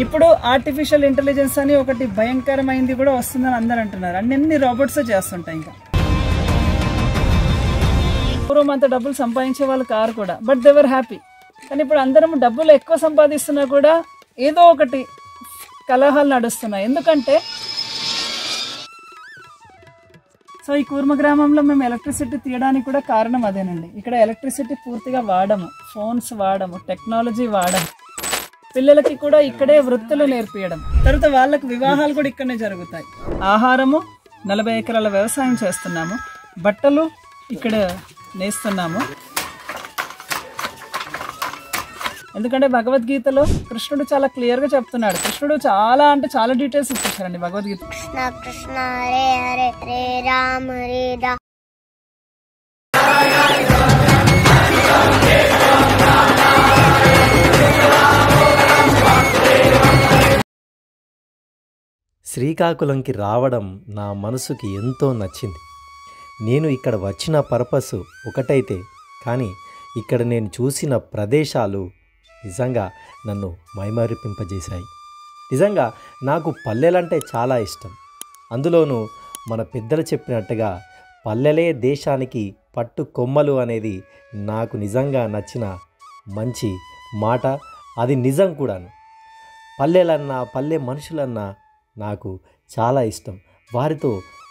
ఇప్పుడు artificial intelligence అని ఒకటి భయంకరమైంది కూడా వస్తుందని అందరూ అంటున్నారు. అన్ని రోబోట్స్ చేస్తుంటాయి. ఇంకా పూర్వం అంత డబ్బులు సంపాదించే వాళ్ళు కారు కూడా, బట్ దే వర్ హ్యాపీ. కానీ ఇప్పుడు అందరం డబ్బులు ఎక్కువ సంపాదిస్తున్నా కూడా ఏదో ఒకటి కలహాలు నడుస్తున్నాయి. ఎందుకంటే సో ఈ కూర్మ గ్రామంలో మేము ఎలక్ట్రిసిటీ తీయడానికి కూడా కారణం అదేనండి. ఇక్కడ ఎలక్ట్రిసిటీ పూర్తిగా వాడము, ఫోన్స్ వాడము, టెక్నాలజీ వాడము. పిల్లలకి కూడా ఇక్కడే వృత్తులు నేర్పియడం, తర్వాత వాళ్ళకు వివాహాలు కూడా ఇక్కడనే జరుగుతాయి. ఆహారము 40 ఎకరాల వ్యవసాయం చేస్తున్నాము, బట్టలు ఇక్కడ నేస్తున్నాము. ఎందుకంటే భగవద్గీతలో కృష్ణుడు చాలా క్లియర్గా చెప్తున్నాడు. కృష్ణుడు చాలా డీటెయిల్స్ ఇచ్చేసారండి భగవద్గీత. కృష్ణ హరే హరే హరే రామ హరే రామ. శ్రీకాకుళంకి రావడం నా మనసుకి ఎంతో నచ్చింది. నేను ఇక్కడ వచ్చిన పర్పస్ ఒకటైతే కానీ ఇక్కడ నేను చూసిన ప్రదేశాలు నిజంగా నన్ను మైమరిపింపజేశాయి. నిజంగా నాకు పల్లెలంటే చాలా ఇష్టం. అందులోనూ మన పెద్దలు చెప్పినట్టుగా పల్లెలే దేశానికి పట్టు కొమ్మలు అనేది నాకు నిజంగా నచ్చిన మంచి మాట. అది నిజం కూడాను. పల్లెలన్నా పల్లె మనుషులన్నా నాకు చాలా ఇష్టం. వారితో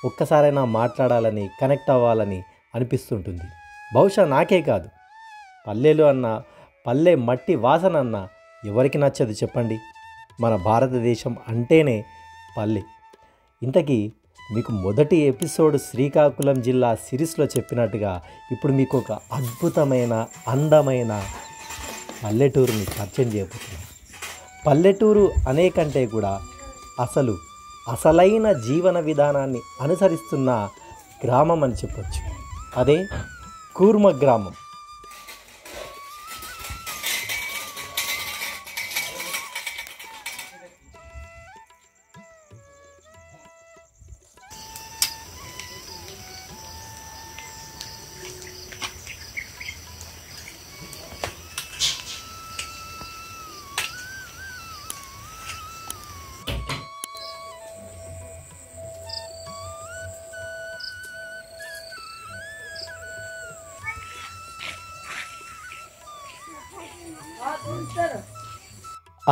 ఒక్కసారైనా మాట్లాడాలని, కనెక్ట్ అవ్వాలని అనిపిస్తుంటుంది. బహుశా నాకే కాదు, పల్లెలు అన్న, పల్లె మట్టి వాసన అన్న ఎవరికి నచ్చదు చెప్పండి. మన భారతదేశం అంటేనే పల్లె. ఇంతకీ మీకు మొదటి ఎపిసోడ్ శ్రీకాకుళం జిల్లా సిరీస్లో చెప్పినట్టుగా ఇప్పుడు మీకు ఒక అద్భుతమైన అందమైన పల్లెటూరుని పరిచయం చేయబోతున్నాను. పల్లెటూరు అనే కంటే కూడా అసలైన జీవన విధానాన్ని అనుసరిస్తున్న గ్రామం అని చెప్పొచ్చు. అదే కూర్మ గ్రామం.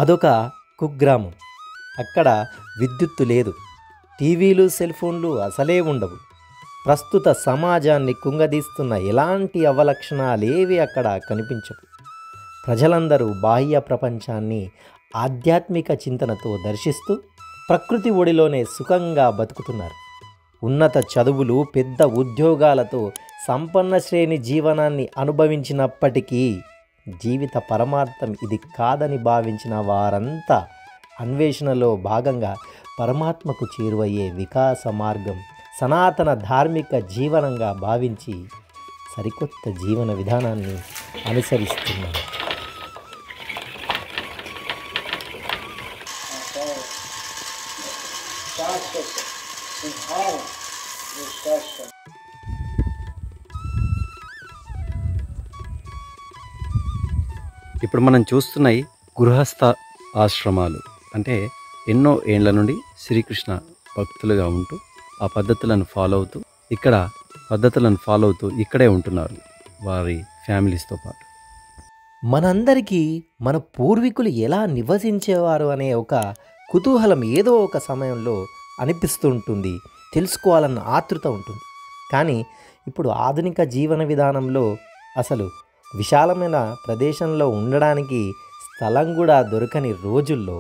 అదొక కుగ్రామం. అక్కడ విద్యుత్తు లేదు, టీవీలు, సెల్ ఫోన్లు అసలే ఉండవు. ప్రస్తుత సమాజాన్ని కుంగదీస్తున్న ఎలాంటి అవలక్షణాలేవి అక్కడ కనిపించవు. ప్రజలందరూ బాహ్య ప్రపంచాన్ని ఆధ్యాత్మిక చింతనతో దర్శిస్తూ ప్రకృతి ఒడిలోనే సుఖంగా బతుకుతున్నారు. ఉన్నత చదువులు, పెద్ద ఉద్యోగాలతో సంపన్న శ్రేణి జీవనాన్ని అనుభవించినప్పటికీ జీవిత పరమార్థం ఇది కాదని భావించిన వారంతా అన్వేషణలో భాగంగా పరమాత్మకు చేరువయ్యే వికాస మార్గం సనాతన ధార్మిక జీవనంగా భావించి సరికొత్త జీవన విధానాన్ని అనుసరిస్తున్నారు. ఇప్పుడు మనం చూస్తున్నాయి గృహస్థ ఆశ్రమాలు. అంటే ఎన్నో ఏండ్ల నుండి శ్రీకృష్ణ భక్తులుగా ఉంటూ ఆ పద్ధతులను ఫాలో అవుతూ ఇక్కడే ఉంటున్నారు వారి ఫ్యామిలీస్తో పాటు. మనందరికీ మన పూర్వీకులు ఎలా నివసించేవారు అనే ఒక కుతూహలం ఏదో ఒక సమయంలో అనిపిస్తుంటుంది, తెలుసుకోవాలన్న ఆతృత ఉంటుంది. కానీ ఇప్పుడు ఆధునిక జీవన విధానంలో అసలు విశాలమైన ప్రదేశంలో ఉండడానికి స్థలం కూడా దొరకని రోజుల్లో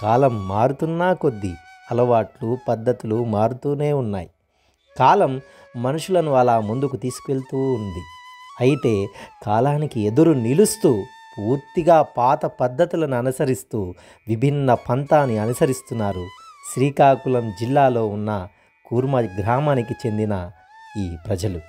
కాలం మారుతున్నా కొద్దీ అలవాట్లు, పద్ధతులు మారుతూనే ఉన్నాయి. కాలం మనుషులను అలా ముందుకు తీసుకెళ్తూ ఉంది. అయితే కాలానికి ఎదురు నిలుస్తూ పూర్తిగా పాత పద్ధతులను అనుసరిస్తూ విభిన్న పంథాని అనుసరిస్తున్నారు శ్రీకాకుళం జిల్లాలో ఉన్న కూర్మ గ్రామానికి చెందిన ఈ ప్రజలు.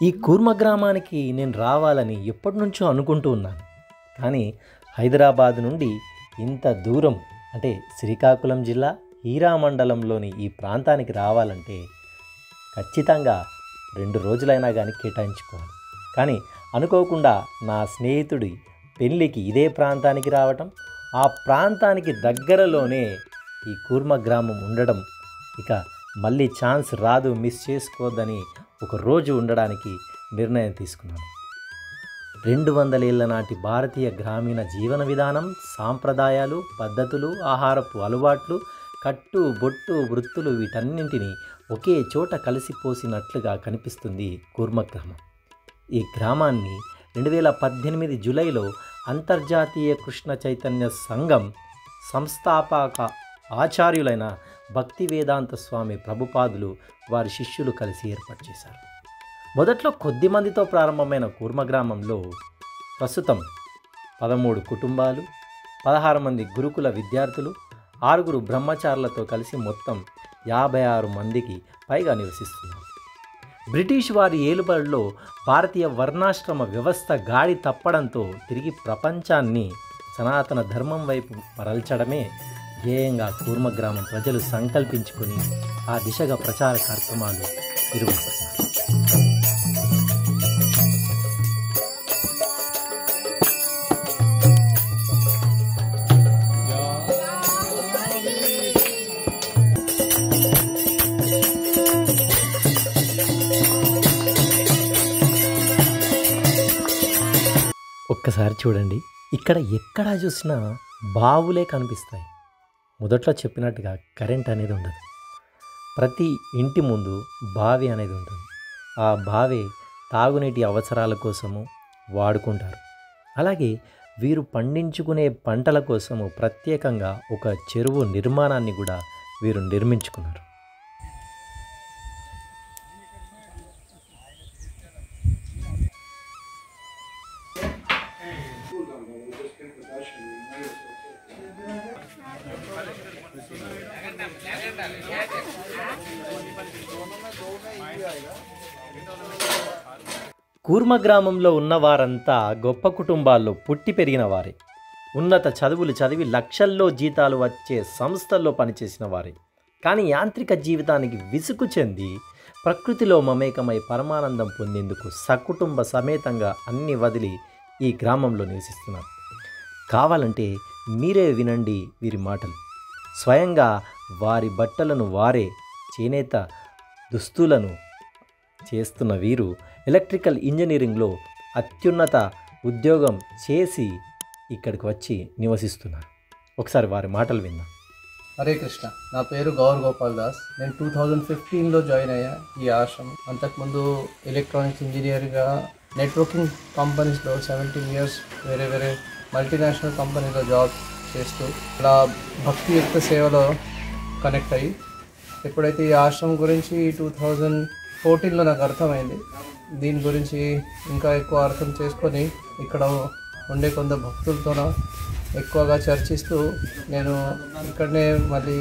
ఈ కూర్మ గ్రామానికి నేను రావాలని ఎప్పటి నుంచో అనుకుంటూ ఉన్నాను. కానీ హైదరాబాద్ నుండి ఇంత దూరం అంటే శ్రీకాకుళం జిల్లా హీరా మండలంలోని ఈ ప్రాంతానికి రావాలంటే ఖచ్చితంగా 2 రోజులైనా కానీ కేటాయించుకోవాలి. కానీ అనుకోకుండా నా స్నేహితుడి పెళ్ళికి ఇదే ప్రాంతానికి రావటం, ఆ ప్రాంతానికి దగ్గరలోనే ఈ కూర్మ గ్రామం ఉండడం, ఇక మళ్ళీ ఛాన్స్ రాదు, మిస్ చేసుకోవద్దని ఒక రోజు ఉండడానికి నిర్ణయం తీసుకున్నాను. 200 ఏళ్ల నాటి భారతీయ గ్రామీణ జీవన విధానం, సాంప్రదాయాలు, పద్ధతులు, ఆహారపు అలవాట్లు, కట్టు బొట్టు వృత్తులు వీటన్నింటినీ ఒకే చోట కలిసిపోసినట్లుగా కనిపిస్తుంది కూర్మ గ్రామం. ఈ గ్రామాన్ని 2018 జూలైలో అంతర్జాతీయ కృష్ణ చైతన్య సంఘం సంస్థాపక ఆచార్యులైన భక్తి వేదాంత స్వామి ప్రభుపాదులు వారి శిష్యులు కలిసి ఏర్పాటు చేశారు. మొదట్లో కొద్ది మందితో ప్రారంభమైన కూర్మ గ్రామంలో ప్రస్తుతం 13 కుటుంబాలు, 16 మంది గురుకుల విద్యార్థులు, 6 బ్రహ్మచారులతో కలిసి మొత్తం 56 మందికి పైగా నివసిస్తున్నారు. బ్రిటిష్ వారి ఏలుబడిలో భారతీయ వర్ణాశ్రమ వ్యవస్థ గాడి తప్పడంతో తిరిగి ప్రపంచాన్ని సనాతన ధర్మం వైపు మరల్చడమే ధ్యేయంగా కూర్మ గ్రామం ప్రజలు సంకల్పించుకొని ఆ దిశగా ప్రచార కార్యక్రమాలు నిర్వహిస్తున్నారు. ఒక్కసారి చూడండి, ఇక్కడ ఎక్కడా చూసినా బావులే కనిపిస్తాయి. మొదట్లో చెప్పినట్టుగా కరెంట్ అనేది ఉండదు. ప్రతి ఇంటి ముందు బావి అనేది ఉంటుంది. ఆ బావి తాగునీటి అవసరాల కోసము వాడుకుంటారు. అలాగే వీరు పండించుకునే పంటల కోసము ప్రత్యేకంగా ఒక చెరువు నిర్మాణాన్ని కూడా వీరు నిర్మించుకున్నారు. కూర్మ గ్రామంలో ఉన్నవారంతా గొప్ప కుటుంబాల్లో పుట్టి పెరిగిన వారే. ఉన్నత చదువులు చదివి లక్షల్లో జీతాలు వచ్చే సంస్థల్లో పనిచేసిన వారే. కానీ యాంత్రిక జీవితానికి విసుగు చెంది ప్రకృతిలో మమేకమై పరమానందం పొందేందుకు సకుటుంబ సమేతంగా అన్ని వదిలి ఈ గ్రామంలో నివసిస్తున్నారు. కావాలంటే మీరే వినండి వీరి మాటలు. స్వయంగా వారి బట్టలను వారే చేనేత దుస్తులను చేస్తున్న వీరు ఎలక్ట్రికల్ ఇంజనీరింగ్లో అత్యున్నత ఉద్యోగం చేసి ఇక్కడికి వచ్చి నివసిస్తున్నారు. ఒకసారి వారి మాటలు విందాం. హరే కృష్ణ. నా పేరు గౌర్ గోపాల్ దాస్. నేను 2015లో జాయిన్ అయ్యా ఈ ఆశ్రమం. అంతకుముందు ఎలక్ట్రానిక్స్ ఇంజనీర్గా నెట్వర్కింగ్ కంపెనీస్లో 17 years వేరే వేరే మల్టీనేషనల్ కంపెనీలో జాబ్ చేస్తూ ఇలా భక్తియుక్త సేవలో కనెక్ట్ అయ్యి ఎప్పుడైతే ఈ ఆశ్రమం గురించి 2014లో నాకు అర్థమైంది. దీని గురించి ఇంకా ఎక్కువ అర్థం చేసుకొని ఇక్కడ ఉండే కొంత భక్తులతో ఎక్కువగా చర్చిస్తూ నేను ఇక్కడనే మళ్ళీ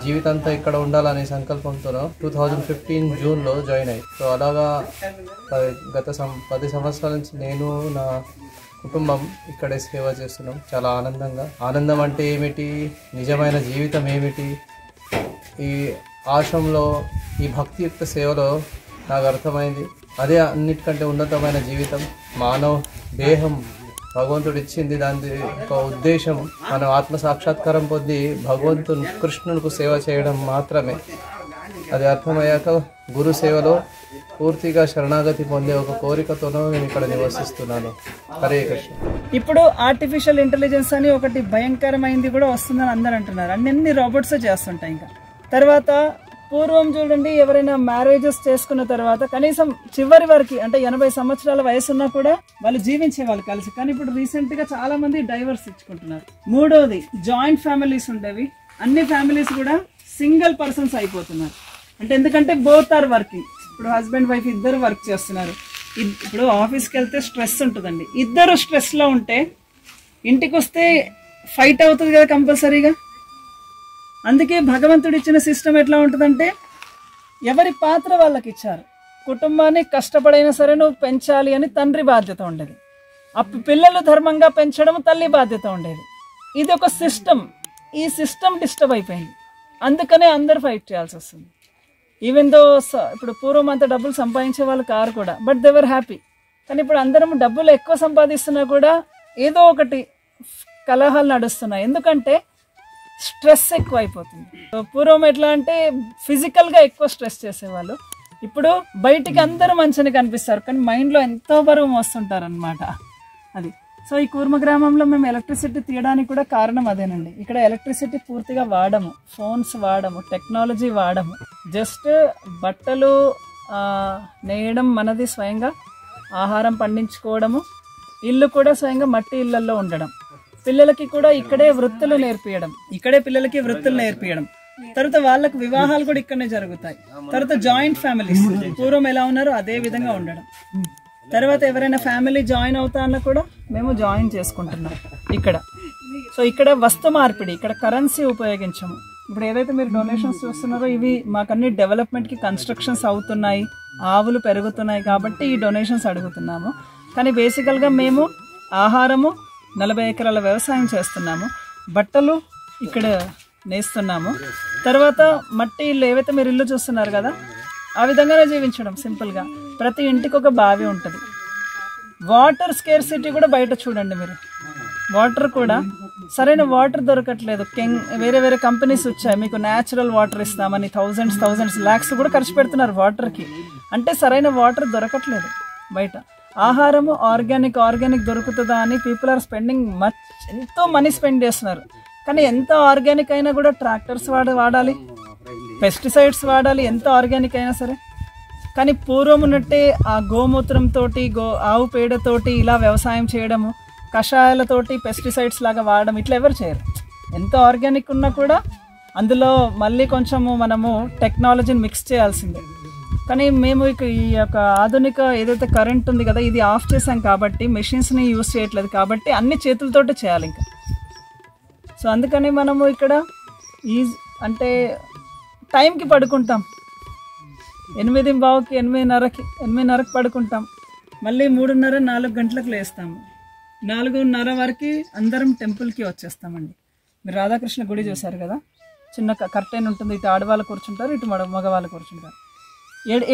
జీవితాంతా ఇక్కడ ఉండాలనే సంకల్పంతో 2015 జూన్లో జాయిన్ అయ్యి. సో అలాగా గత 10 సంవత్సరాల నుంచి నేను నా కుటుంబం ఇక్కడే సేవ చేస్తున్నాం. చాలా ఆనందంగా. ఆనందం అంటే ఏమిటి, నిజమైన జీవితం ఏమిటి, ఈ ఆశ్రమంలో ఈ భక్తియుక్త సేవలో నాకు అర్థమైంది. అదే అన్నిటికంటే ఉన్నతమైన జీవితం. మానవ దేహం భగవంతుడు ఇచ్చింది, దాని ఒక ఉద్దేశం మనం ఆత్మ సాక్షాత్కారం పొంది భగవంతుని కృష్ణునికి సేవ చేయడం మాత్రమే. అది అర్థమయ్యాక గురు సేవలో పూర్తిగా శరణాగతి పొందే ఒక కోరికతోనూ నేను ఇక్కడ నివసిస్తున్నాను. హరే కృష్ణ. ఇప్పుడు ఆర్టిఫిషియల్ ఇంటెలిజెన్స్ అని ఒకటి భయంకరమైంది కూడా వస్తుందని అందరూ అంటున్నారు. అన్ని రోబోట్స్ చేస్తుంటాయి. ఇంకా తర్వాత పూర్వం చూడండి, ఎవరైనా మ్యారేజెస్ చేసుకున్న తర్వాత కనీసం చివరి వరకు అంటే 80 సంవత్సరాల వయసు ఉన్నా కూడా వాళ్ళు జీవించే వాళ్ళు కలిసి. కానీ ఇప్పుడు రీసెంట్ గా చాలా మంది డైవర్స్ ఇచ్చుకుంటున్నారు. మూడోది జాయింట్ ఫ్యామిలీస్ ఉండేవి, అన్ని ఫ్యామిలీస్ కూడా సింగిల్ పర్సన్స్ అయిపోతున్నారు. అంటే ఎందుకంటే బోత్ ఆర్ వర్కింగ్. ఇప్పుడు హస్బెండ్ వైఫ్ ఇద్దరు వర్క్ చేస్తున్నారు. ఇప్పుడు ఆఫీస్కి వెళ్తే స్ట్రెస్ ఉంటుందండి. ఇద్దరు స్ట్రెస్లో ఉంటే ఇంటికి వస్తే ఫైట్ అవుతుంది కదా కంపల్సరీగా. అందుకే భగవంతుడు ఇచ్చిన సిస్టమ్ ఎట్లా ఉంటుందంటే ఎవరి పాత్ర వాళ్ళకి ఇచ్చారు. కుటుంబాన్ని కష్టపడైనా సరే నువ్వు పెంచాలి అని తండ్రి బాధ్యత ఉండేది. పిల్లలు ధర్మంగా పెంచడం తల్లి బాధ్యత ఉండేది. ఇది ఒక సిస్టమ్. ఈ సిస్టమ్ డిస్టర్బ్ అయిపోయింది. అందుకనే అందరు ఫైట్ చేయాల్సి వస్తుంది. ఈవెన్ దో ఇప్పుడు పూర్వం అంత డబ్బులు సంపాదించే వాళ్ళు కారు కూడా, బట్ దే వర్ హ్యాపీ. కానీ ఇప్పుడు అందరం డబ్బులు ఎక్కువ సంపాదిస్తున్నా కూడా ఏదో ఒకటి కలహాలు నడుస్తున్నాయి. ఎందుకంటే స్ట్రెస్ ఎక్కువ అయిపోతుంది. పూర్వం ఎట్లా అంటే ఫిజికల్గా ఎక్కువ స్ట్రెస్ చేసేవాళ్ళు, ఇప్పుడు బయటికి అందరూ మంచిగా కనిపిస్తారు కానీ మైండ్లో ఎంతో బరువు మోస్తుంటారు అనమాట. అది సో ఈ కూర్మ గ్రామంలో మేము ఎలక్ట్రిసిటీ తీయడానికి కూడా కారణం అదేనండి. ఇక్కడ ఎలక్ట్రిసిటీ పూర్తిగా వాడము, ఫోన్స్ వాడము, టెక్నాలజీ వాడము. జస్ట్ బట్టలు నేయడం మనది స్వయంగా, ఆహారం పండించుకోవడము, ఇల్లు కూడా స్వయంగా మట్టి ఇళ్లలో ఉండడం, పిల్లలకి కూడా ఇక్కడే వృత్తులు నేర్పియడం, ఇక్కడే పిల్లలకి వృత్తులు నేర్పియడం. తర్వాత వాళ్ళకు వివాహాలు కూడా ఇక్కడనే జరుగుతాయి. తర్వాత జాయింట్ ఫ్యామిలీస్ పూర్వం ఎలా ఉన్నారో అదే విధంగా ఉండడం. తర్వాత ఎవరైనా ఫ్యామిలీ జాయిన్ అవుతా అన్న కూడా మేము జాయిన్ చేసుకుంటున్నాం ఇక్కడ. సో ఇక్కడ వస్తు మార్పిడి, ఇక్కడ కరెన్సీ ఉపయోగించము. ఇప్పుడు ఏదైతే మీరు డొనేషన్స్ చూస్తున్నారో ఇవి మాకన్నీ డెవలప్మెంట్కి కన్స్ట్రక్షన్స్ అవుతున్నాయి, ఆవులు పెరుగుతున్నాయి కాబట్టి ఈ డొనేషన్స్ అడుగుతున్నాము. కానీ బేసికల్గా మేము ఆహారము 40 ఎకరాల వ్యవసాయం చేస్తున్నాము, బట్టలు ఇక్కడ నేస్తున్నాము. తర్వాత మట్టి ఇల్లు ఏవైతే మీరు ఇల్లు చూస్తున్నారు కదా ఆ విధంగానే జీవించడం సింపుల్గా. ప్రతి ఇంటికి ఒక బావి ఉంటుంది. వాటర్ స్కేర్సిటీ కూడా బయట చూడండి మీరు. వాటర్ కూడా సరైన వాటర్ దొరకట్లేదు. వేరే వేరే కంపెనీస్ వచ్చాయి, మీకు న్యాచురల్ వాటర్ ఇస్తామని థౌజండ్స్ లాక్స్ కూడా ఖర్చు పెడుతున్నారు వాటర్కి. అంటే సరైన వాటర్ దొరకట్లేదు బయట. ఆహారము ఆర్గానిక్ దొరుకుతుందా అని పీపుల్ ఆర్ స్పెండింగ్ ఎంతో మనీ స్పెండ్ చేస్తున్నారు. కానీ ఎంత ఆర్గానిక్ అయినా కూడా ట్రాక్టర్స్ వాడాలి, పెస్టిసైడ్స్ వాడాలి, ఎంత ఆర్గానిక్ అయినా సరే. కానీ పూర్వం ఉన్నట్టే ఆ గోమూత్రంతో ఆవు పేడతోటి ఇలా వ్యవసాయం చేయడము, కషాయాలతోటి పెస్టిసైడ్స్ లాగా వాడడం ఇట్లా ఎవరు చేయరు. ఎంత ఆర్గానిక్ ఉన్నా కూడా అందులో మళ్ళీ కొంచెము మనము టెక్నాలజీని మిక్స్ చేయాల్సిందే. కానీ మేము ఈ యొక్క ఆధునిక ఏదైతే కరెంట్ ఉంది కదా ఇది ఆఫ్ చేసాం కాబట్టి, మెషిన్స్ని యూజ్ చేయట్లేదు కాబట్టి అన్ని చేతులతోటే చేయాలి ఇంకా. సో అందుకని మనము ఇక్కడ అంటే టైంకి పడుకుంటాం, 8:15కి 8:30కి పడుకుంటాం, మళ్ళీ 3:30-4 గంటలకు లేస్తాము. 4:30 వరకు అందరం టెంపుల్కి వచ్చేస్తామండి. మీరు రాధాకృష్ణ గుడి చూసారు కదా, చిన్న కర్టెన్ ఉంటుంది, ఇటు ఆడవాళ్ళు కూర్చుంటారు, ఇటు మగవాళ్ళు కూర్చుంటారు.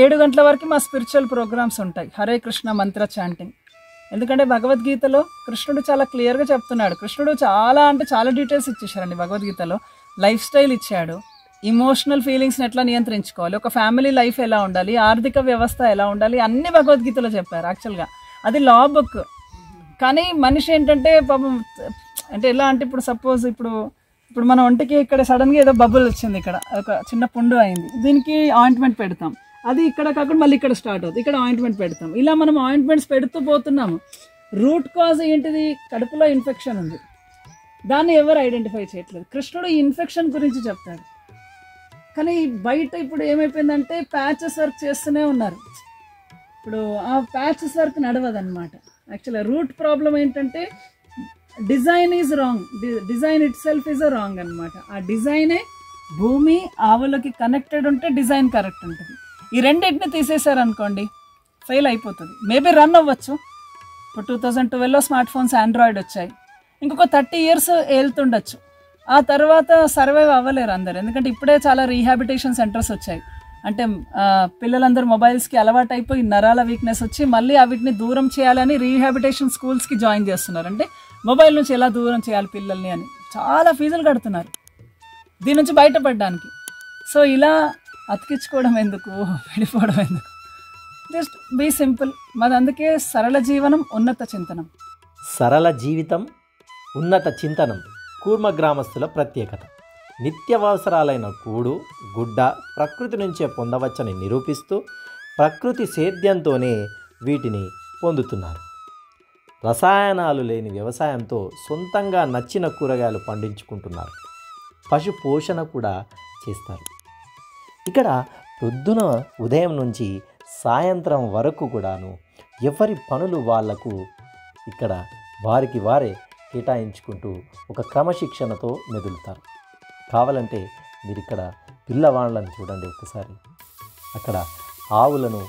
7 గంటల వరకు మా స్పిరిచువల్ ప్రోగ్రామ్స్ ఉంటాయి, హరే కృష్ణ మంత్ర చాంటింగ్. ఎందుకంటే భగవద్గీతలో కృష్ణుడు చాలా క్లియర్గా చెప్తున్నాడు. కృష్ణుడు చాలా డీటెయిల్స్ ఇచ్చేసారండి భగవద్గీతలో. లైఫ్ స్టైల్ ఇచ్చాడు, ఇమోషనల్ ఫీలింగ్స్ని ఎట్లా నియంత్రించుకోవాలి, ఒక ఫ్యామిలీ లైఫ్ ఎలా ఉండాలి, ఆర్థిక వ్యవస్థ ఎలా ఉండాలి, అన్ని భగవద్గీతలో చెప్పారు. యాక్చువల్గా అది లా బుక్. కానీ మనిషి ఏంటంటే పాపం అంటే ఎలా అంటే ఇప్పుడు సపోజ్ ఇప్పుడు మన ఒంటికి ఇక్కడ సడన్గా ఏదో బబుల్ వచ్చింది, ఇక్కడ ఒక చిన్న పుండు అయింది, దీనికి ఆయింట్మెంట్ పెడతాం. అది ఇక్కడ కాకుండా మళ్ళీ ఇక్కడ స్టార్ట్ అవుతుంది, ఇక్కడ ఆయింట్మెంట్ పెడతాం. ఇలా మనం ఆయింట్మెంట్స్ పెడుతూ పోతున్నాము. రూట్ కాజ్ ఏంటిది? కడుపులో ఇన్ఫెక్షన్ ఉంది, దాన్ని ఎవరు ఐడెంటిఫై చేయట్లేదు. కృష్ణుడు ఈ ఇన్ఫెక్షన్ గురించి చెప్తాడు. కానీ బయట ఇప్పుడు ఏమైపోయిందంటే ప్యాచెస్ వర్క్ చేస్తూనే ఉన్నారు. ఇప్పుడు ఆ ప్యాచెస్ వర్క్ నడవదన్నమాట. యాక్చువల్గా రూట్ ప్రాబ్లం ఏంటంటే design is wrong, design itself is a wrong అనమాట. ఆ డిజైనే భూమి ఆవులకి కనెక్టెడ్ ఉంటే డిజైన్ కరెక్ట్ ఉంటుంది. ఈ రెండింటిని తీసేశారనుకోండి ఫెయిల్ అయిపోతుంది. మేబీ రన్ అవ్వచ్చు. ఇప్పుడు 2012లో స్మార్ట్ ఫోన్స్ ఆండ్రాయిడ్ వచ్చాయి, ఇంకొక 30 years వెళ్తుండొచ్చు. ఆ తర్వాత సర్వైవ్ అవ్వలేరు అందరు, ఎందుకంటే ఇప్పుడే చాలా రీహాబిటేషన్ సెంటర్స్ వచ్చాయి. అంటే పిల్లలందరూ మొబైల్స్కి అలవాటు అయిపోయి నరాల వీక్నెస్ వచ్చి మళ్ళీ వీటిని దూరం చేయాలని రీహాబిటేషన్ స్కూల్స్కి జాయిన్ చేస్తున్నారు. అంటే మొబైల్ నుంచి ఎలా దూరం చేయాలి పిల్లల్ని అని చాలా ఫీజులు కడుతున్నారు దీని నుంచి బయటపడడానికి. సో ఇలా అతికించుకోవడం ఎందుకు, విడిపోవడం ఎందుకు? Just be simple. మాది అందుకే సరళ జీవనం ఉన్నత చింతనం. సరళ జీవితం ఉన్నత చింతనం కూర్మ గ్రామస్తుల ప్రత్యేకత. నిత్యావసరాలైన కూడు గుడ్డ ప్రకృతి నుంచే పొందవచ్చని నిరూపిస్తూ ప్రకృతి సేద్యంతోనే వీటిని పొందుతున్నారు. రసాయనాలు లేని వ్యవసాయంతో సొంతంగా నచ్చిన కూరగాయలు పండించుకుంటున్నారు. పశు పోషణ కూడా చేస్తారు. ఇక్కడ పొద్దున ఉదయం నుంచి సాయంత్రం వరకు కూడాను ఎవరి పనులు వాళ్లకు ఇక్కడ వారికి వారే కేటాయించుకుంటూ ఒక క్రమశిక్షణతో మెదులుతారు. కావాలంటే మీరు ఇక్కడ పిల్లవాళ్ళని చూడండి ఒకసారి. అక్కడ ఆవులను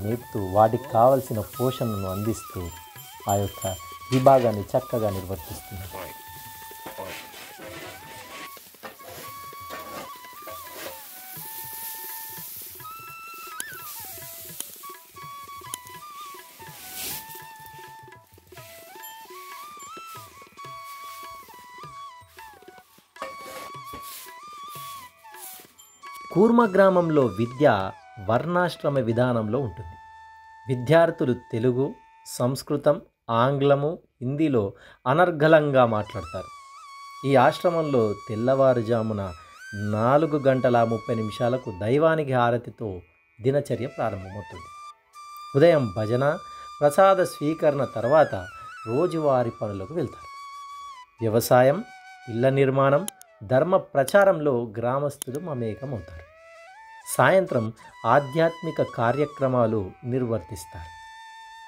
మేపుతూ వాటికి కావలసిన పోషణను అందిస్తూ ఆ యొక్క విభాగాన్ని చక్కగా నిర్వర్తిస్తున్నారు. కూర్మ గ్రామంలో విద్య వర్ణాశ్రమ విధానంలో ఉంటుంది. విద్యార్థులు తెలుగు, సంస్కృతం, ఆంగ్లము, హిందీలో అనర్గళంగా మాట్లాడతారు. ఈ ఆశ్రమంలో తెల్లవారుజామున 4:30 దైవానికి హారతితో దినచర్య ప్రారంభమవుతుంది. ఉదయం భజన, ప్రసాద స్వీకరణ తర్వాత రోజువారీ పనులకు వెళ్తారు. వ్యవసాయం, ఇళ్ల నిర్మాణం, ధర్మ ప్రచారంలో గ్రామస్తులు మమేకమవుతారు. సాయంత్రం ఆధ్యాత్మిక కార్యక్రమాలు నిర్వర్తిస్తారు.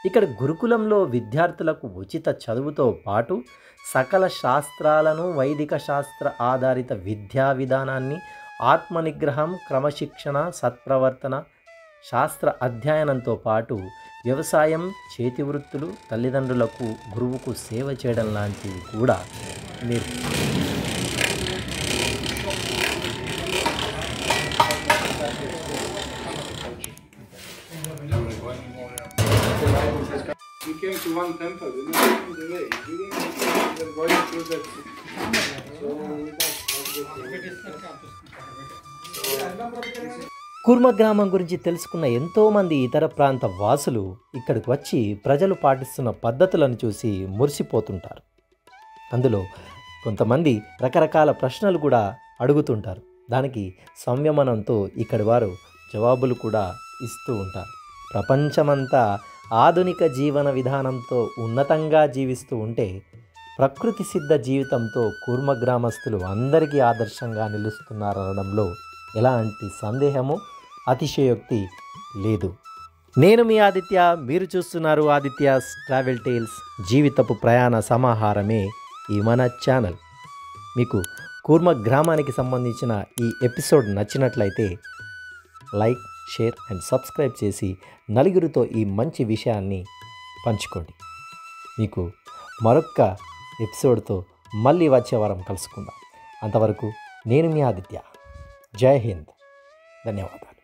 ఇక్కడ గురుకులంలో విద్యార్థులకు ఉచిత చదువుతో పాటు సకల శాస్త్రాలను, వైదిక శాస్త్ర ఆధారిత విద్యా విధానాన్ని, ఆత్మనిగ్రహం, క్రమశిక్షణ, సత్ప్రవర్తన, శాస్త్ర అధ్యయనంతో పాటు వ్యవసాయం, చేతి వృత్తులు, తల్లిదండ్రులకు, గురువుకు సేవ చేయడం లాంటివి కూడా నేర్పుతారు. We came to one temple, we didn't the way. We didn't the going through that. So కూర్మ గ్రామం గురించి తెలుసుకున్న ఎంతోమంది ఇతర ప్రాంత వాసులు ఇక్కడికి వచ్చి ప్రజలు పాటిస్తున్న పద్ధతులను చూసి మురిసిపోతుంటారు. అందులో కొంతమంది రకరకాల ప్రశ్నలు కూడా అడుగుతుంటారు. దానికి సంయమనంతో ఇక్కడి వారు జవాబులు కూడా ఇస్తూ ఉంటారు. ప్రపంచమంతా ఆధునిక జీవన విధానంతో ఉన్నతంగా జీవిస్తూ ఉంటే ప్రకృతి సిద్ధ జీవితంతో కూర్మ గ్రామస్తులు అందరికీ ఆదర్శంగా నిలుస్తున్నారనడంలో ఎలాంటి సందేహము, అతిశయోక్తి లేదు. నేను మీ ఆదిత్య, మీరు చూస్తున్నారు ఆదిత్యాస్ ట్రావెల్ టేల్స్. జీవితపు ప్రయాణ సమాహారమే ఈ మన ఛానల్. మీకు కూర్మ గ్రామానికి సంబంధించిన ఈ ఎపిసోడ్ నచ్చినట్లయితే లైక్, షేర్ అండ్ సబ్స్క్రైబ్ చేసి నలుగురితో ఈ మంచి విషయాన్ని పంచుకోండి. మీకు మరొక్క ఎపిసోడ్తో మళ్ళీ వచ్చే వారం కలుసుకుందాం. అంతవరకు నేను మీ ఆదిత్య. జై హింద్. ధన్యవాదాలు.